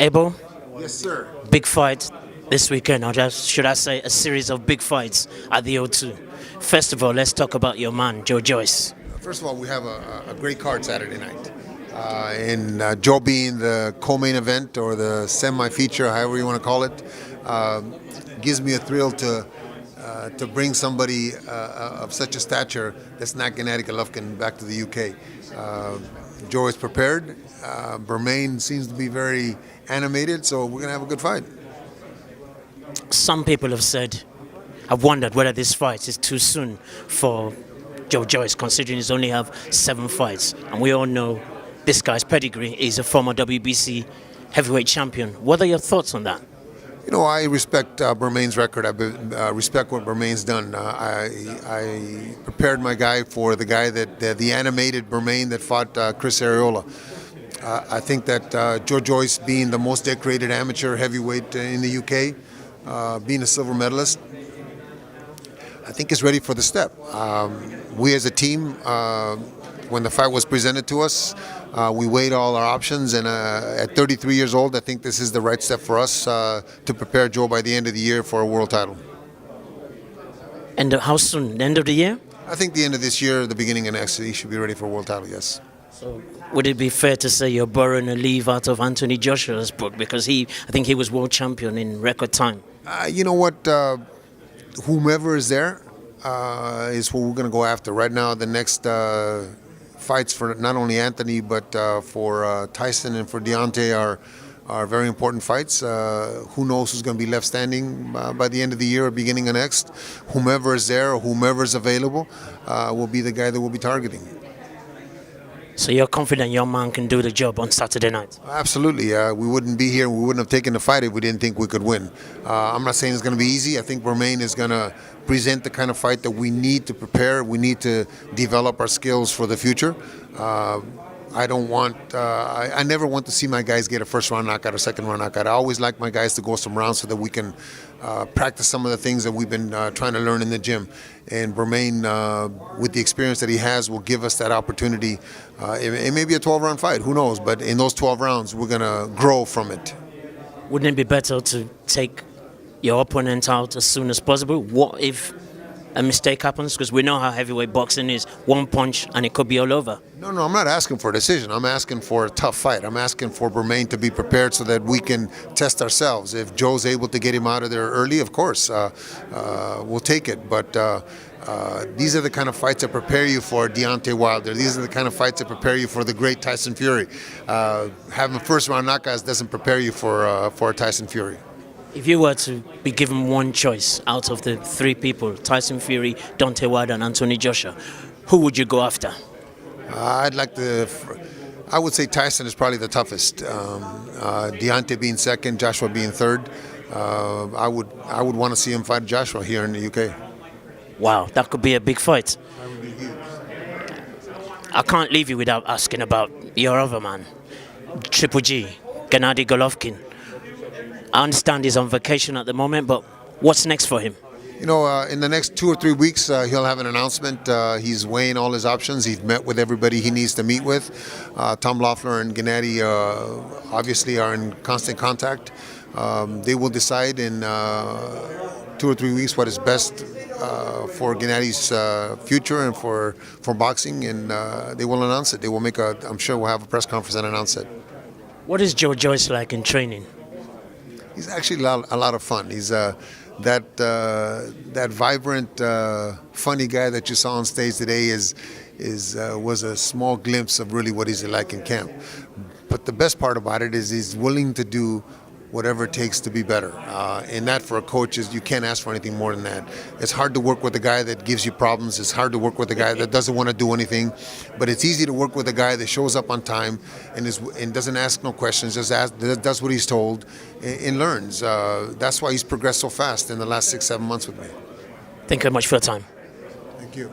Abel, Yes, sir. big fight this weekend, or just, should I say, a series of big fights at the O2. First of all, let's talk about your man, Joy Joyce. First of all, we have a great card Saturday night. Joe being the co-main event or the semi-feature, however you want to call it, gives me a thrill to bring somebody of such a stature that's not Gennady Golovkin back to the UK. Joe is prepared. Bermane seems to be very animated, so we're going to have a good fight. Some people have wondered whether this fight is too soon for Joe Joyce, considering he's only have 7 fights. And we all know this guy's pedigree. Is a former WBC heavyweight champion. What are your thoughts on that? You know, I respect Bermane's record. I respect what Bermane's done. I prepared my guy for the animated Bermane that fought Chris Arreola. I think that Joy Joyce, being the most decorated amateur heavyweight in the UK, being a silver medalist, I think is ready for the step. We as a team, when the fight was presented to us, we weighed all our options, and at 33 years old, I think this is the right step for us to prepare Joe by the end of the year for a world title. And how soon? The end of the year? I think the end of this year, the beginning of next year, he should be ready for a world title, yes. So would it be fair to say you're borrowing a leaf out of Anthony Joshua's book, because I think he was world champion in record time? You know what? Whomever is there is what we're going to go after. Right now, the next fights for not only Anthony but for Tyson and for Deontay are very important fights. Who knows who's going to be left standing by the end of the year or beginning of next. Whomever is there or whomever is available will be the guy that we'll be targeting. So you're confident your man can do the job on Saturday night? Absolutely. We wouldn't be here. We wouldn't have taken the fight if we didn't think we could win. I'm not saying it's going to be easy. I think Bermane is going to present the kind of fight that we need to prepare. We need to develop our skills for the future. I never want to see my guys get a first round knockout or second round knockout. I always like my guys to go some rounds so that we can practice some of the things that we've been trying to learn in the gym. And Bermane, with the experience that he has, will give us that opportunity. It may be a 12-round fight, who knows? But in those 12 rounds, we're going to grow from it. Wouldn't it be better to take your opponent out as soon as possible? What if a mistake happens? Because we know how heavyweight boxing is. One punch and it could be all over. No, I'm not asking for a decision. I'm asking for a tough fight. I'm asking for Bermane to be prepared so that we can test ourselves. If Joe's able to get him out of there early, of course, we'll take it. But these are the kind of fights that prepare you for Deontay Wilder. These are the kind of fights that prepare you for the great Tyson Fury. Having first-round knockouts doesn't prepare you for Tyson Fury. If you were to be given one choice out of the 3 people, Tyson Fury, Deontay Wilder, and Anthony Joshua, who would you go after? I would say Tyson is probably the toughest. Deontay being second, Joshua being third. I would want to see him fight Joshua here in the UK. Wow, that could be a big fight. That would be huge. I can't leave you without asking about your other man, Triple G, Gennady Golovkin. I understand he's on vacation at the moment, but what's next for him? You know, in the next 2 or 3 weeks, he'll have an announcement. He's weighing all his options. He's met with everybody he needs to meet with. Tom Loeffler and Gennady obviously are in constant contact. They will decide in 2 or 3 weeks what is best for Gennady's future and for boxing, and they will announce it. They will I'm sure we'll have a press conference and announce it. What is Joe Joyce like in training? He's actually a lot of fun. He's that vibrant, funny guy that you saw on stage today was a small glimpse of really what he's like in camp. But the best part about it is he's willing to do whatever it takes to be better. And that for a coach you can't ask for anything more than that. It's hard to work with a guy that gives you problems. It's hard to work with a guy that doesn't want to do anything. But it's easy to work with a guy that shows up on time and doesn't ask no questions, just does what he's told and learns. That's why he's progressed so fast in the last 6-7 months with me. Thank you very much for your time. Thank you.